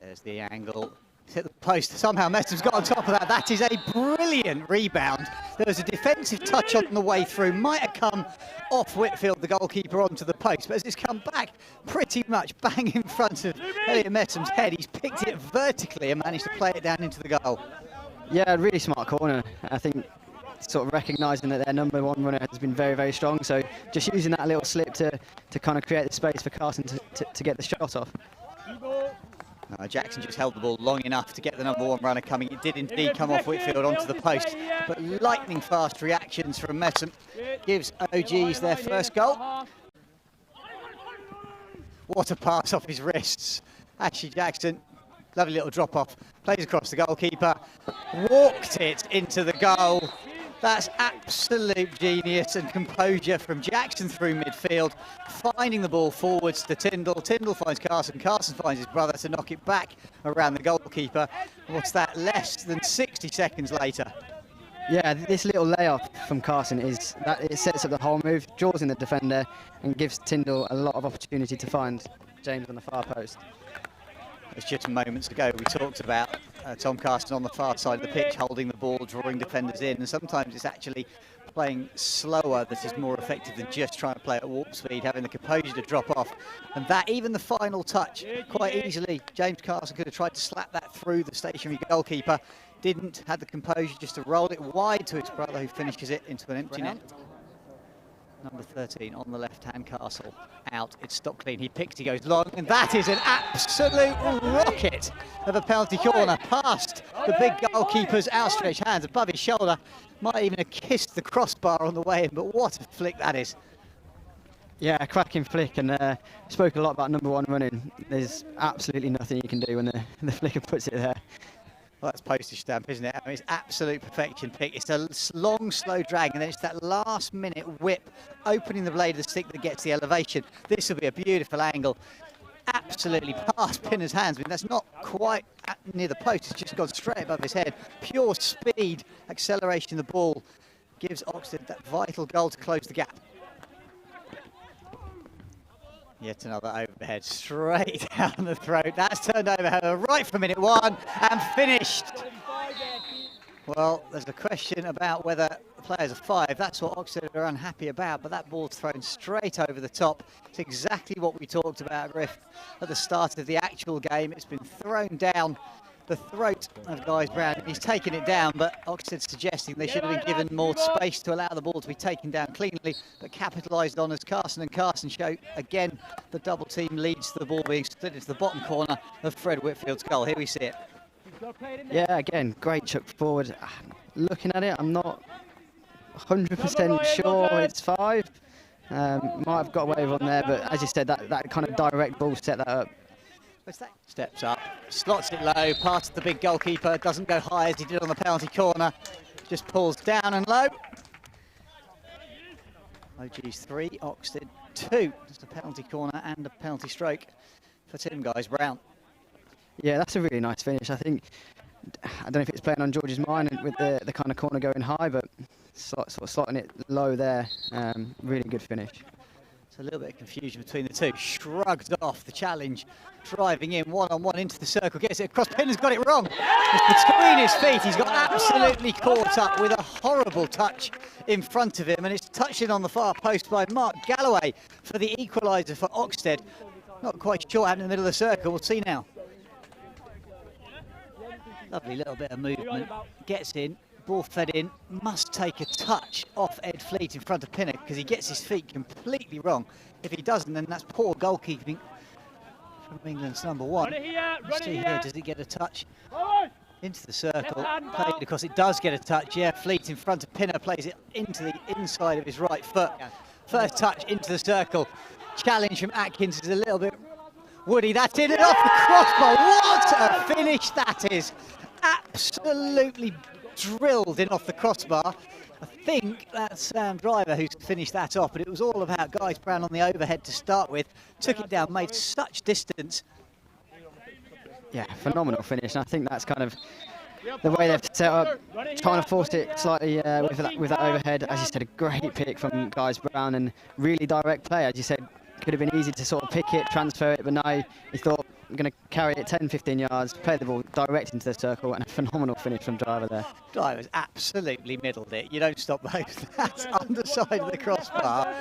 There's the angle. Hit the post. Somehow Messham's got on top of that. That is a brilliant rebound. There was a defensive touch on the way through. Might have come off Whitfield, the goalkeeper, onto the post. But as it's come back pretty much bang in front of Elliot Messham's head, he's picked it vertically and managed to play it down into the goal. Yeah, really smart corner. I think sort of recognising that their number one runner has been very, very strong. So just using that little slip to kind of create the space for Carson to get the shot off. Jackson just held the ball long enough to get the number one runner coming. It did indeed come off Whitfield onto the post, but lightning fast reactions from Messam gives OGs their first goal. What a pass off his wrists. Ashley Jackson, lovely little drop off, plays across the goalkeeper, walked it into the goal. That's absolute genius and composure from Jackson through midfield, finding the ball forwards to Tyndall. Tyndall finds Carson. Carson finds his brother to knock it back around the goalkeeper. What's that? Less than 60 seconds later. Yeah, this little layoff from Carson is that it sets up the whole move, draws in the defender, and gives Tyndall a lot of opportunity to find James on the far post. It's just moments ago we talked about Tom Carson on the far side of the pitch holding the ball, drawing defenders in, and sometimes it's actually playing slower that is more effective than just trying to play at warp speed, having the composure to drop off. And that, even the final touch, quite easily, James Carson could have tried to slap that through the stationary goalkeeper, didn't, had the composure just to roll it wide to his brother, who finishes it into an empty net. Number 13 on the left-hand, Castle out. It's stopped clean. He picks, he goes long, and that is an absolute rocket of a penalty corner past the big goalkeeper's outstretched hands above his shoulder. Might even have kissed the crossbar on the way in, but what a flick that is. Yeah, a cracking flick, and spoke a lot about number one running. There's absolutely nothing you can do when the flicker puts it there. Well, that's postage stamp, isn't it? I mean, it's absolute perfection pick. It's a long, slow drag, and then it's that last-minute whip, opening the blade of the stick that gets the elevation. This will be a beautiful angle. Absolutely past Pinner's hands. I mean, that's not quite near the post. It's just gone straight above his head. Pure speed, acceleration of the ball gives Oxted that vital goal to close the gap. Yet another overhead straight down the throat. That's turned over right for minute one and finished. Well, there's a question about whether the players are five. That's what Oxted are unhappy about, but that ball's thrown straight over the top. It's exactly what we talked about, Griff, at the start of the actual game. It's been thrown down the throat of Guys Brown. He's taken it down, but Oxted suggesting they should have been given more space to allow the ball to be taken down cleanly, but capitalised on as Carson and Carson show again the double team leads to the ball being split into the bottom corner of Fred Whitfield's goal. Here we see it. Yeah, again, great chuck forward. Looking at it, I'm not 100% sure it's five. Might have got away with one there, but as you said, that kind of direct ball set that up. Steps up, slots it low, past the big goalkeeper, doesn't go high as he did on the penalty corner, just pulls down and low. OG's 3, Oxted 2. Just a penalty corner and a penalty stroke for Tim Guys Brown. Yeah, that's a really nice finish. I think, I don't know if it's playing on George's mind with the kind of corner going high, but sort of slotting it low there. Really good finish. A little bit of confusion between the two. Shrugged off the challenge, driving in one-on-one into the circle, gets it across. Pinner's got it wrong. It's between his feet. He's got absolutely caught up with a horrible touch in front of him, and it's touched in on the far post by Mark Galloway for the equaliser for Oxted. Not quite sure what happened in the middle of the circle. We'll see now. Lovely little bit of movement. Gets in. Ball fed in, must take a touch off Ed Fleet in front of Pinner because he gets his feet completely wrong. If he doesn't, then that's poor goalkeeping from England's number one. Let's see here, does it get a touch? Into the circle, played because it does get a touch. Yeah, Fleet in front of Pinner plays it into the inside of his right foot. First touch into the circle. Challenge from Atkins is a little bit woody. That's in and off the crossbar. What a finish that is! Absolutely drilled in off the crossbar. I think that's Sam Driver who's finished that off, but it was all about Guys Brown on the overhead to start with. Took it down, made such distance. Yeah, phenomenal finish, and I think that's kind of the way they've set up, trying to force it slightly with that overhead. As you said, a great pick from Guys Brown and really direct play. As you said, could have been easy to sort of pick it, transfer it, but now he thought, going to carry it 10-15 yards, play the ball direct into the circle, and a phenomenal finish from Driver there. Driver's absolutely middled it. You don't stop those. That's underside of the crossbar.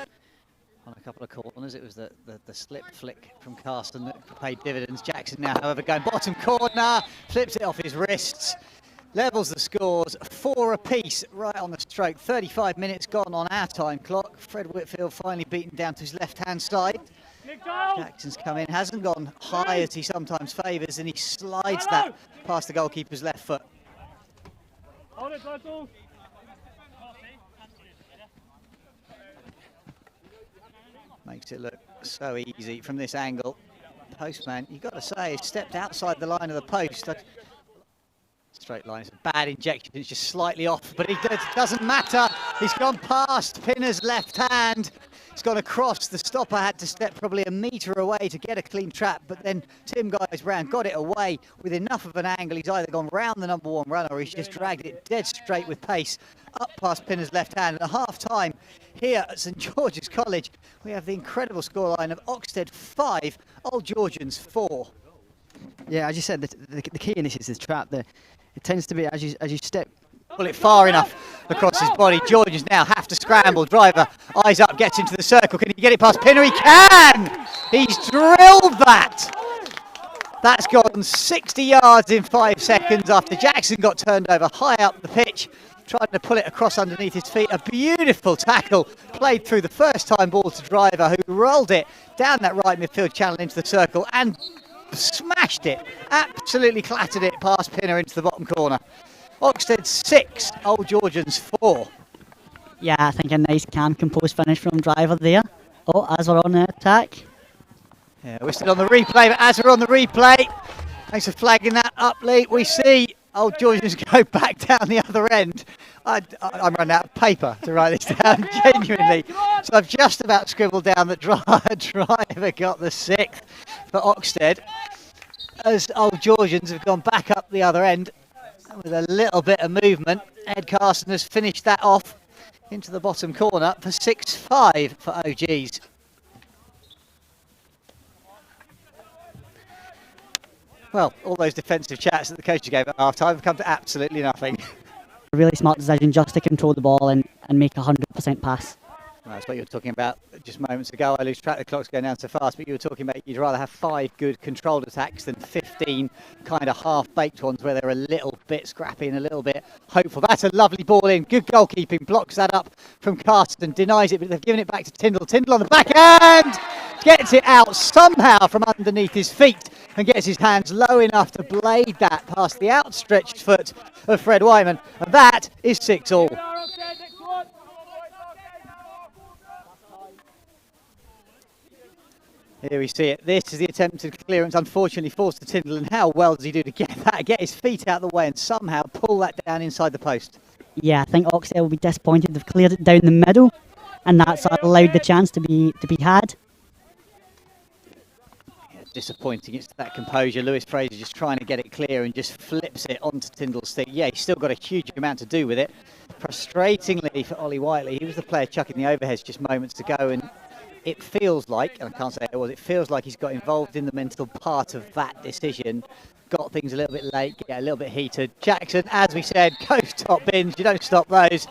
On a couple of corners, it was the slip flick from Carson that paid dividends. Jackson now, however, going bottom corner, flips it off his wrists, levels the scores, 4 apiece right on the stroke. 35 minutes gone on our time clock. Fred Whitfield finally beaten down to his left-hand side. Jackson's come in, hasn't gone high as he sometimes favours, and he slides that past the goalkeeper's left foot. Makes it look so easy from this angle. Postman, you've got to say, has stepped outside the line of the post. Straight line, it's a bad injection, it's just slightly off, but it doesn't matter. He's gone past Pinner's left hand. He's gone across. The stopper had to step probably a metre away to get a clean trap, but then Tim Guys round, got it away with enough of an angle. He's either gone round the number 1 runner or he's just dragged it dead straight with pace up past Pinner's left hand. And at half-time here at St George's College, we have the incredible scoreline of Oxted 5, Old Georgians 4. Yeah, as you said, the key in this is the trap. It tends to be as you step. Pull it far enough across his body. Georgians now have to scramble. Driver, eyes up, gets into the circle. Can he get it past Pinner? He can! He's drilled that! That's gone 60 yards in 5 seconds after Jackson got turned over high up the pitch, trying to pull it across underneath his feet. A beautiful tackle played through the first time ball to Driver, who rolled it down that right midfield channel into the circle and smashed it, absolutely clattered it past Pinner into the bottom corner. Oxted 6, Old Georgians 4. Yeah, I think a nice calm, composed finish from Driver there. Oh, as we're on the attack. Yeah, we're still on the replay, but as we're on the replay, thanks for flagging that up, Lee, we see Old Georgians go back down the other end. I'm running out of paper to write this down, genuinely. So I've just about scribbled down that Driver got the 6th for Oxted, as Old Georgians have gone back up the other end with a little bit of movement. Ed Carson has finished that off into the bottom corner for 6-5 for OGs. Well, all those defensive chats that the coaches gave at half-time have come to absolutely nothing. A really smart decision just to control the ball and make a 100% pass. Well, that's what you were talking about just moments ago. I lose track, the clock's going down so fast, but you were talking about you'd rather have 5 good controlled attacks than 15 kind of half-baked ones where they're a little bit scrappy and a little bit hopeful. That's a lovely ball in. Good goalkeeping. Blocks that up from Carsten. Denies it, but they've given it back to Tyndall. Tyndall on the backhand! Gets it out somehow from underneath his feet and gets his hands low enough to blade that past the outstretched foot of Fred Wyman. And that is 6-all. Here we see it. This is the attempted clearance, unfortunately forced to Tyndall, and how well does he do to get that, get his feet out of the way and somehow pull that down inside the post? Yeah, I think Oxted will be disappointed they've cleared it down the middle, and that's allowed the chance to be had. Yeah, disappointing. It's that composure. Lewis Fraser just trying to get it clear and just flips it onto Tyndall's stick. Yeah, he's still got a huge amount to do with it. Frustratingly for Ollie Whiteley, he was the player chucking the overheads just moments ago, and it feels like, and I can't say it was, it feels like he's got involved in the mental part of that decision, got things a little bit late, get a little bit heated. Jackson, as we said, goes top bins, you don't stop those.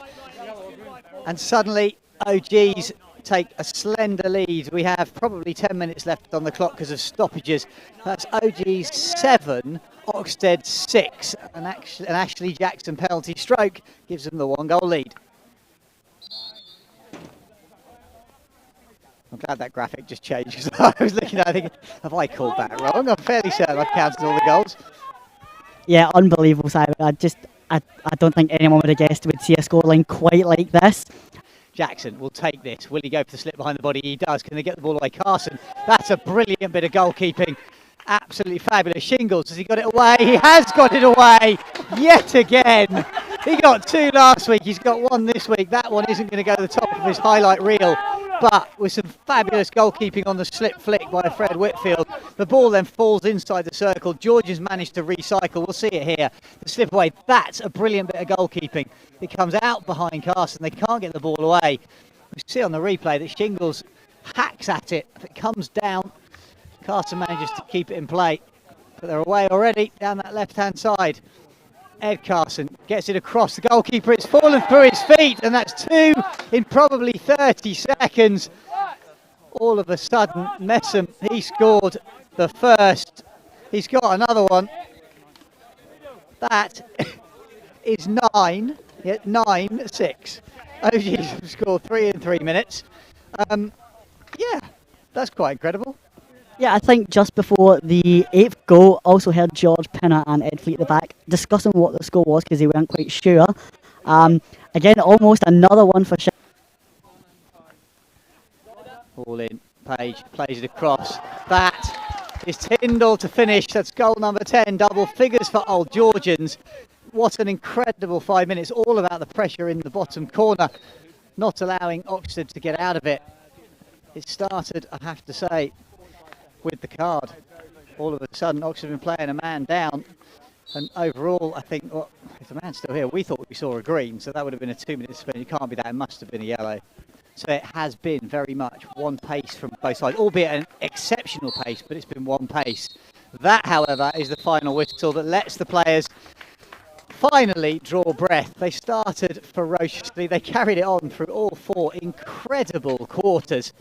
And suddenly, OGs take a slender lead. We have probably 10 minutes left on the clock because of stoppages. That's OGs 7, Oxted 6. An Ashley Jackson penalty stroke gives them the 1-goal lead. I'm glad that graphic just changed because I was looking at it thinking, have I called that wrong? I'm fairly certain I've counted all the goals. Yeah, unbelievable, Simon. I don't think anyone would have guessed we'd see a scoreline quite like this. Jackson will take this. Will he go for the slip behind the body? He does. Can they get the ball away? Carson. That's a brilliant bit of goalkeeping. Absolutely fabulous. Shingles, has he got it away? He has got it away yet again. He got 2 last week. He's got 1 this week. That one isn't going to go to the top of his highlight reel. But with some fabulous goalkeeping on the slip flick by Fred Whitfield, the ball then falls inside the circle. Georgians managed to recycle. We'll see it here. The slip away. That's a brilliant bit of goalkeeping. It comes out behind Carson. They can't get the ball away. We see on the replay that Shingles hacks at it. If it comes down, Carson manages to keep it in play, but they're away already down that left-hand side. Ed Carson gets it across the goalkeeper. It's fallen through his feet, and that's 2 in probably 30 seconds. All of a sudden, Messam, he scored the first. He's got another one. That is 9, yeah, 9-6. OGs have scored 3 in 3 minutes. Yeah, that's quite incredible. Yeah, I think just before the 8th goal, also heard George Pinner and Ed Fleet at the back discussing what the score was because they weren't quite sure. Again, almost another one for All in, Page plays it across. That is Tyndall to finish. That's goal number 10, double figures for Old Georgians. What an incredible 5 minutes, all about the pressure in the bottom corner, not allowing Oxted to get out of it. It started, I have to say, with the card. All of a sudden, Oxted have been playing a man down, and overall, I think, well, if the man's still here, we thought we saw a green, so that would have been a 2-minute spin. It can't be that, it must have been a yellow. So it has been very much one pace from both sides, albeit an exceptional pace, but it's been one pace. That, however, is the final whistle that lets the players finally draw breath. They started ferociously, they carried it on through all 4 incredible quarters.